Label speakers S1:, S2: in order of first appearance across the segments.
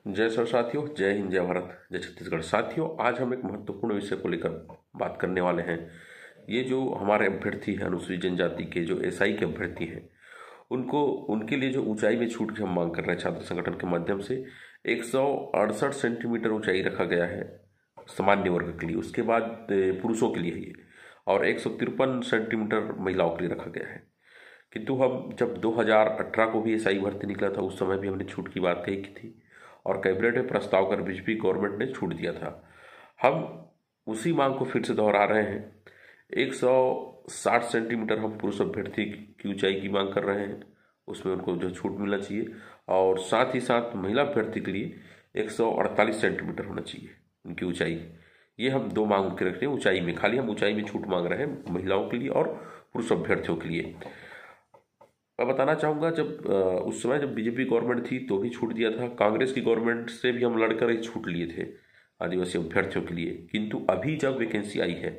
S1: जय सर साथियों, जय हिंद, जय भारत, जय छत्तीसगढ़। साथियों, आज हम एक महत्वपूर्ण विषय को लेकर बात करने वाले हैं। ये जो हमारे अभ्यर्थी हैं, अनुसूचित जनजाति के जो एसआई के अभ्यर्थी हैं, उनको उनके लिए जो ऊंचाई में छूट की हम मांग कर रहे हैं छात्र संगठन के माध्यम से 168 सेंटीमीटर ऊंचाई रखा गया है सामान्य वर्ग के लिए। उसके बाद पुरुषों के लिए है ये, और 153 सेंटीमीटर महिलाओं के लिए रखा गया है। किंतु हम जब 2018 को भी एसआई भर्ती निकला था, उस समय भी हमने छूट की बात कही की थी और कैबिनेट में प्रस्ताव कर बीजेपी गवर्नमेंट ने छूट दिया था। हम उसी मांग को फिर से दोहरा रहे हैं। 160 सेंटीमीटर हम पुरुष अभ्यर्थी की ऊंचाई की मांग कर रहे हैं, उसमें उनको जो छूट मिलना चाहिए, और साथ ही साथ महिला अभ्यर्थी के लिए 148 सेंटीमीटर होना चाहिए उनकी ऊंचाई। ये हम दो मांग के रख रहे हैं ऊंचाई में। खाली हम ऊंचाई में छूट मांग रहे हैं महिलाओं के लिए और पुरुष अभ्यर्थियों के लिए। मैं बताना चाहूँगा, जब उस समय जब बीजेपी गवर्नमेंट थी तो भी छूट दिया था। कांग्रेस की गवर्नमेंट से भी हम लड़कर ही छूट लिए थे आदिवासी अभ्यर्थियों के लिए। किंतु अभी जब वैकेंसी आई है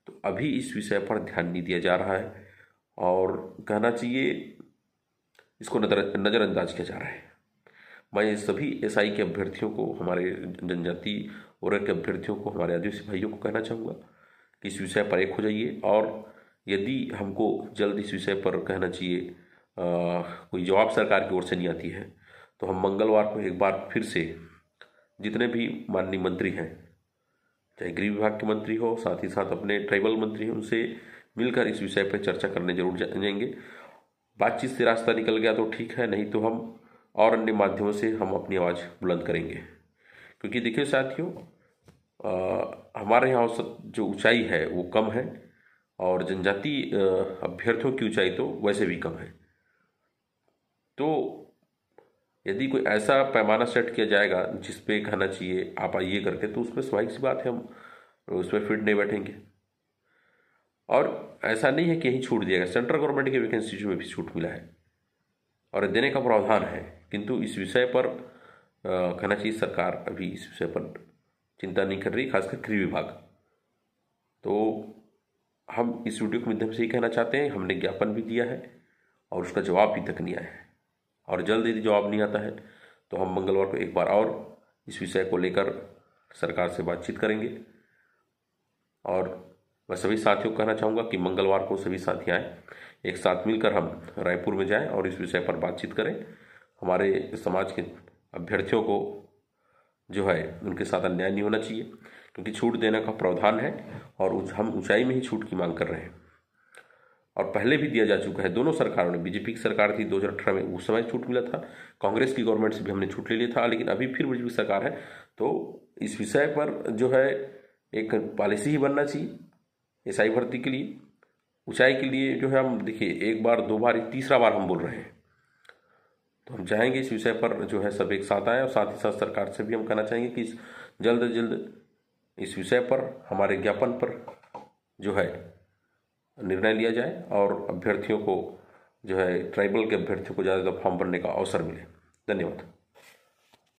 S1: तो अभी इस विषय पर ध्यान नहीं दिया जा रहा है, और कहना चाहिए इसको नज़रअंदाज किया जा रहा है। मैं सभी एसआई के अभ्यर्थियों को, हमारे जनजाति वर्ग के अभ्यर्थियों को, हमारे आदिवासी भाइयों को कहना चाहूँगा कि इस विषय पर एक हो जाइए। और यदि हमको जल्द इस विषय पर कहना चाहिए कोई जवाब सरकार की ओर से नहीं आती है, तो हम मंगलवार को एक बार फिर से जितने भी माननीय मंत्री हैं, चाहे गृह विभाग के मंत्री हो, साथ ही साथ अपने ट्राइबल मंत्री हैं, उनसे मिलकर इस विषय पर चर्चा करने जरूर जाएंगे। बातचीत से रास्ता निकल गया तो ठीक है, नहीं तो हम और अन्य माध्यमों से हम अपनी आवाज़ बुलंद करेंगे। क्योंकि देखिए साथियों, हमारे यहाँ औसत जो ऊंचाई है वो कम है, और जनजाति अभ्यर्थियों की ऊंचाई तो वैसे भी कम है। तो यदि कोई ऐसा पैमाना सेट किया जाएगा जिस पे कहना चाहिए आप आइए करके, तो उसमें स्वाभाविक सी बात है हम उसमें फिट नहीं बैठेंगे। और ऐसा नहीं है कि यही छूट दिया गया, सेंट्रल गवर्नमेंट के वैकेंसी में भी छूट मिला है और देने का प्रावधान है। किंतु इस विषय पर कहना चाहिए सरकार अभी इस विषय पर चिंता नहीं कर रही, खासकर गृह विभाग। तो हम इस वीडियो के माध्यम से ही कहना चाहते हैं, हमने ज्ञापन भी दिया है और उसका जवाब भी तक नहीं आया है, और जल्द यदि जवाब नहीं आता है तो हम मंगलवार को एक बार और इस विषय को लेकर सरकार से बातचीत करेंगे। और मैं सभी साथियों को कहना चाहूँगा कि मंगलवार को सभी साथी आएँ, एक साथ मिलकर हम रायपुर में जाएं और इस विषय पर बातचीत करें। हमारे समाज के अभ्यर्थियों को जो है उनके साथ अन्याय नहीं होना चाहिए, क्योंकि छूट देने का प्रावधान है और हम ऊंचाई में ही छूट की मांग कर रहे हैं। और पहले भी दिया जा चुका है, दोनों सरकारों ने, बीजेपी की सरकार थी 2018 में, उस समय छूट मिला था, कांग्रेस की गवर्नमेंट से भी हमने छूट ले लिया था, लेकिन अभी फिर बीजेपी सरकार है। तो इस विषय पर जो है एक पॉलिसी ही बनना चाहिए एसआई भर्ती के लिए। ऊंचाई के लिए जो है हम देखिए, एक बार, दो बार, तीसरा बार हम बोल रहे हैं। तो हम चाहेंगे इस विषय पर जो है सब एक साथ आए, और साथ ही साथ सरकार से भी हम कहना चाहेंगे कि जल्द से जल्द इस विषय पर, हमारे ज्ञापन पर जो है निर्णय लिया जाए और अभ्यर्थियों को जो है, ट्राइबल के अभ्यर्थियों को ज़्यादा फॉर्म भरने का अवसर मिले। धन्यवाद।